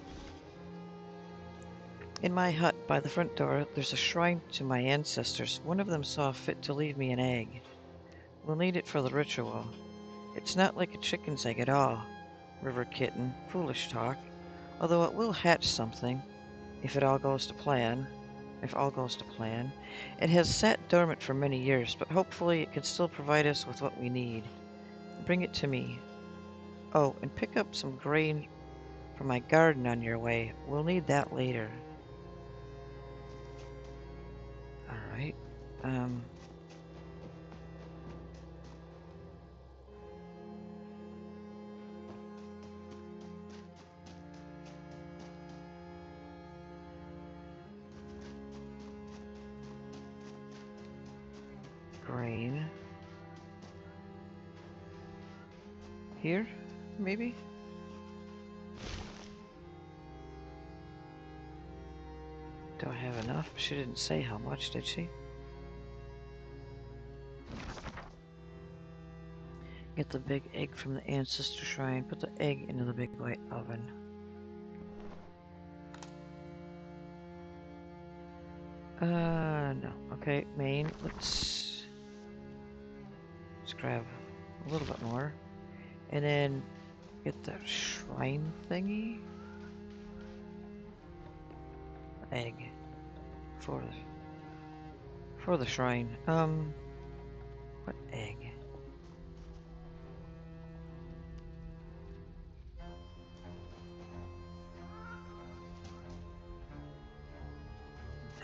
In my hut by the front door, there's a shrine to my ancestors. One of them saw fit to leave me an egg. We'll need it for the ritual. It's not like a chicken's egg at all, River Kitten. Foolish talk. Although it will hatch something, if it all goes to plan. If all goes to plan. It has sat dormant for many years, but hopefully it can still provide us with what we need. Bring it to me. Oh, and pick up some grain from my garden on your way. We'll need that later. Alright. Grain. Here, maybe? Do I have enough? She didn't say how much, did she? Get the big egg from the ancestor shrine. Put the egg into the big white oven. No. Okay, main. Let's grab a little bit more. And then get the shrine thingy. Egg. For the shrine. What egg?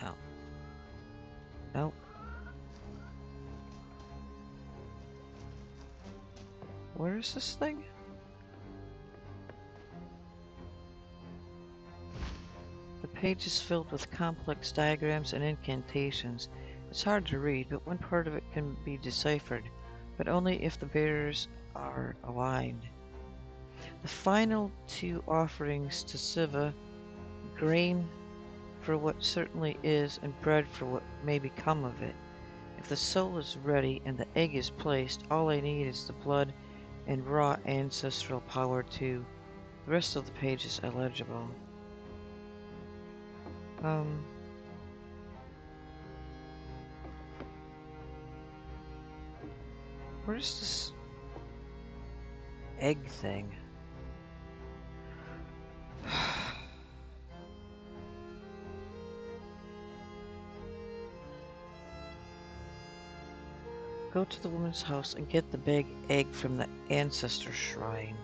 No. Nope. Where is this thing? The page is filled with complex diagrams and incantations. It's hard to read, but one part of it can be deciphered, but only if the bearers are aligned. The final two offerings to Siva, grain for what certainly is and bread for what may become of it. If the soul is ready and the egg is placed, all I need is the blood and raw ancestral power too. The rest of the page is illegible. Where's this egg thing? Go to the woman's house and get the big egg from the ancestor shrine.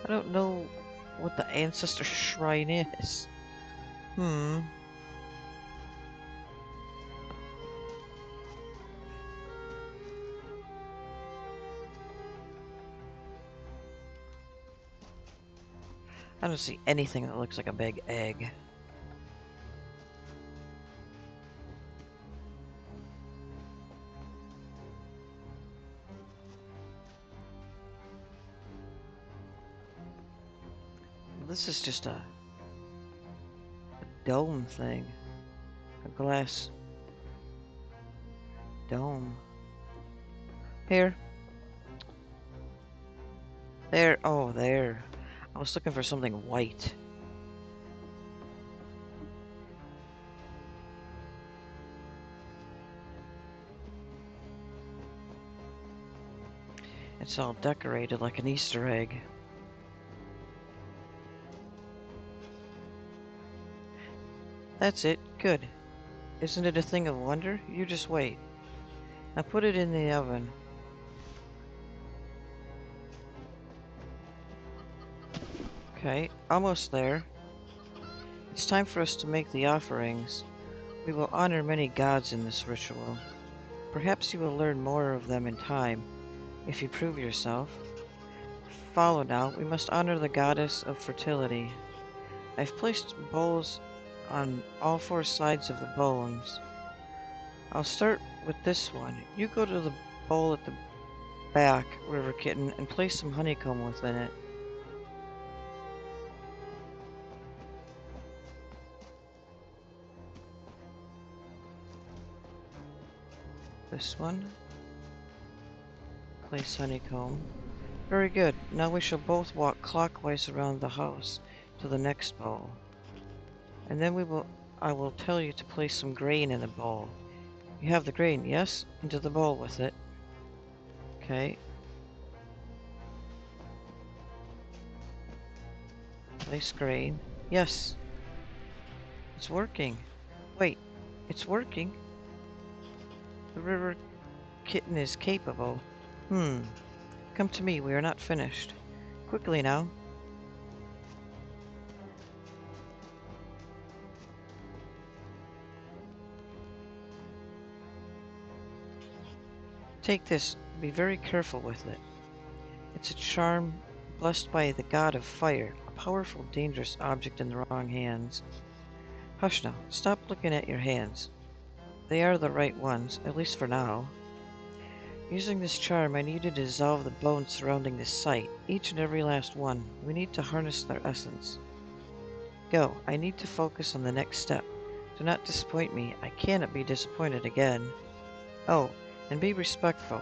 I don't know what the ancestor shrine is. I don't see anything that looks like a big egg. This is just a dome thing. A glass dome. Here. There. Oh, there. I was looking for something white. It's all decorated like an Easter egg. That's it. Good. Isn't it a thing of wonder? You just wait. Now put it in the oven. Okay, almost there. It's time for us to make the offerings. We will honor many gods in this ritual. Perhaps you will learn more of them in time. if you prove yourself. Follow now. We must honor the goddess of fertility. I've placed bowls on all four sides of the bones. I'll start with this one. You go to the bowl at the back, River Kitten, and place some honeycomb within it. This one. Place honeycomb. Very good. Now we shall both walk clockwise around the house to the next bowl. And then I will tell you to place some grain in the bowl. You have the grain, yes? Into the bowl with it. Okay. Place grain. Yes. It's working. Wait. It's working? The river kitten is capable. Come to me. We are not finished. Quickly now. Take this. Be very careful with it. It's a charm blessed by the god of fire, a powerful, dangerous object in the wrong hands. Hush now. Stop looking at your hands. They are the right ones, at least for now. Using this charm, I need you to dissolve the bones surrounding this site, each and every last one. We need to harness their essence. Go. I need to focus on the next step. Do not disappoint me. I cannot be disappointed again. Oh, and be respectful.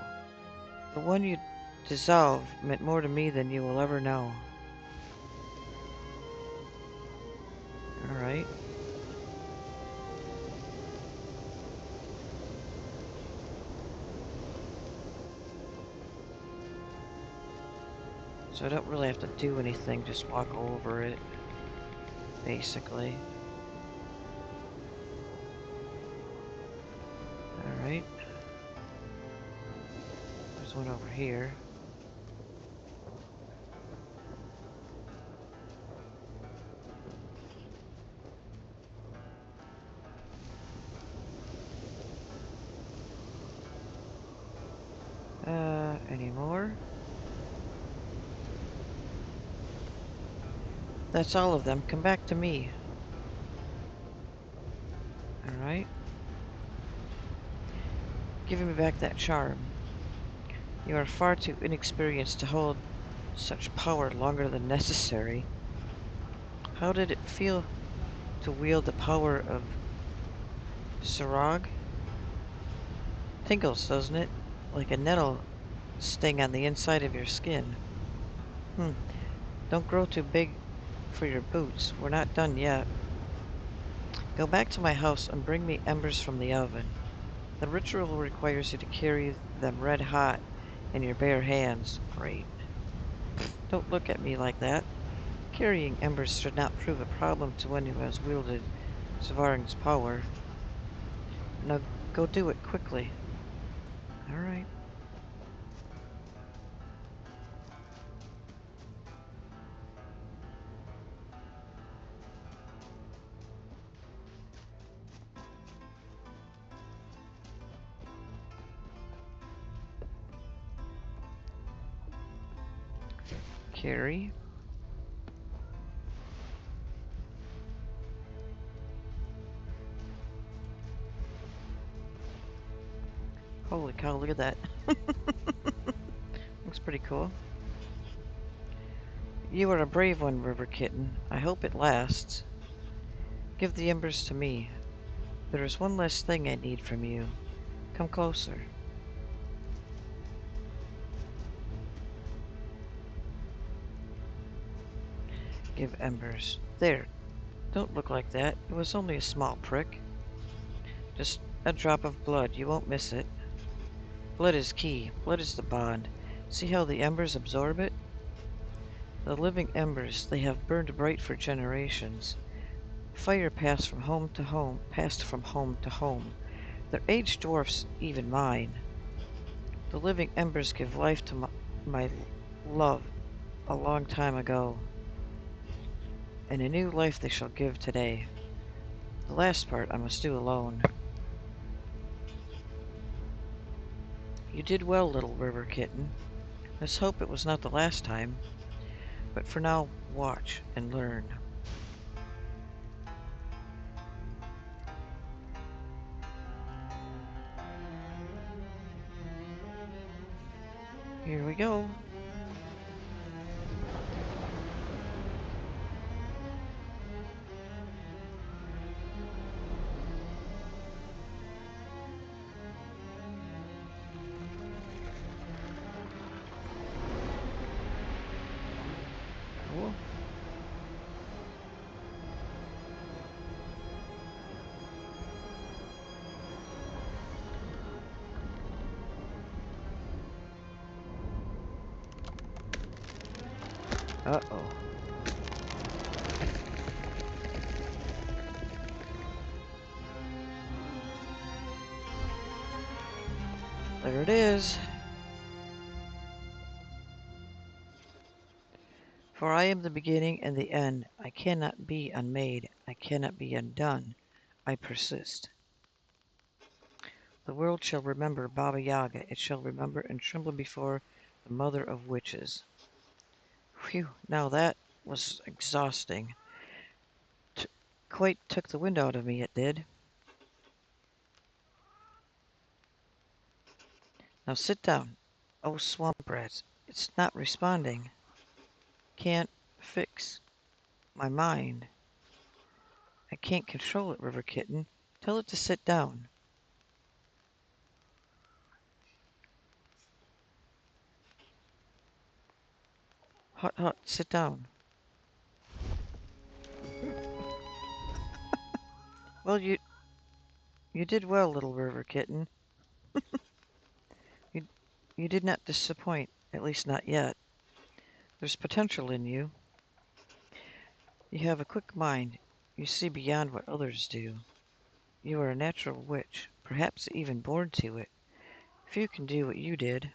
The one you dissolve meant more to me than you will ever know. Alright. So I don't really have to do anything, just walk over it, basically. Alright. There's one over here. Any more? That's all of them. Come back to me. Alright. Give me back that charm. You are far too inexperienced to hold such power longer than necessary. How did it feel to wield the power of Sarog? Tingles, doesn't it? Like a nettle sting on the inside of your skin. Don't grow too big for your boots. We're not done yet. Go back to my house and bring me embers from the oven. The ritual requires you to carry them red hot in your bare hands. Great. Don't look at me like that. Carrying embers should not prove a problem to one who has wielded Svaring's power. Now go do it quickly. Alright. Carry. Holy cow, look at that. Looks pretty cool. You are a brave one, River Kitten. I hope it lasts. Give the embers to me. There is one last thing I need from you. Come closer. Give embers. There. Don't look like that. It was only a small prick. Just a drop of blood. You won't miss it. Blood is key. Blood is the bond. See how the embers absorb it? The living embers, they have burned bright for generations. Fire passed from home to home, Their age dwarfs even mine. The living embers give life to my love a long time ago, and a new life they shall give today. The last part I must do alone. You did well, little river kitten. Let's hope it was not the last time. But for now, watch and learn. Here we go. Cool. Uh-oh. There it is. For I am the beginning and the end. I cannot be unmade. I cannot be undone. I persist. The world shall remember Baba Yaga. It shall remember and tremble before the mother of witches. Phew, now that was exhausting. T- Quite took the wind out of me, it did. Now sit down. Oh, swamp rats. It's not responding. Can't fix my mind. I can't control it, River Kitten. Tell it to sit down. Hut, hut, sit down. Well, you did well, little River Kitten. You, you did not disappoint, at least not yet. There's potential in you. You have a quick mind. You see beyond what others do. You are a natural witch, perhaps even born to it. Few can do what you did.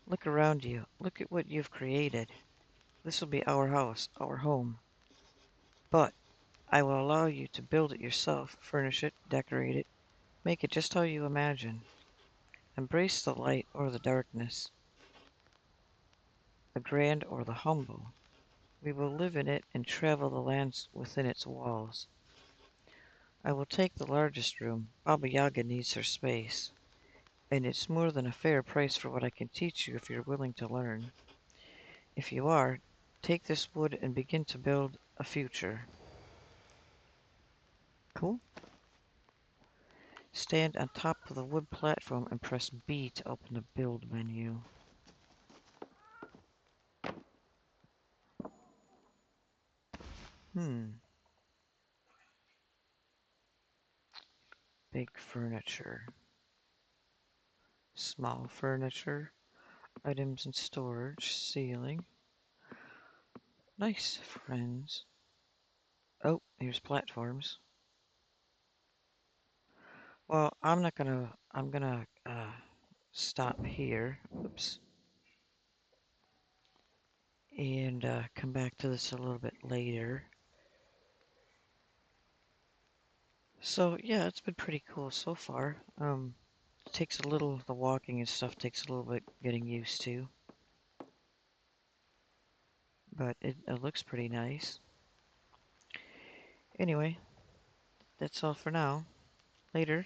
Look around you. Look at what you've created. This will be our house, our home. But I will allow you to build it yourself, furnish it, decorate it, make it just how you imagine. Embrace the light or the darkness, the grand or the humble. We will live in it and travel the lands within its walls. I will take the largest room. Baba Yaga needs her space, and it's more than a fair price for what I can teach you if you're willing to learn. If you are, take this wood and begin to build a future. Cool. Stand on top of the wood platform and press B to open the build menu. Big furniture. Small furniture. Items in storage. Ceiling. Nice, friends. Oh, here's platforms. Well, I'm gonna stop here. Oops. And come back to this a little bit later. So yeah, it's been pretty cool so far. It takes a little, the walking and stuff takes a little bit getting used to, but it looks pretty nice. Anyway, that's all for now. Later.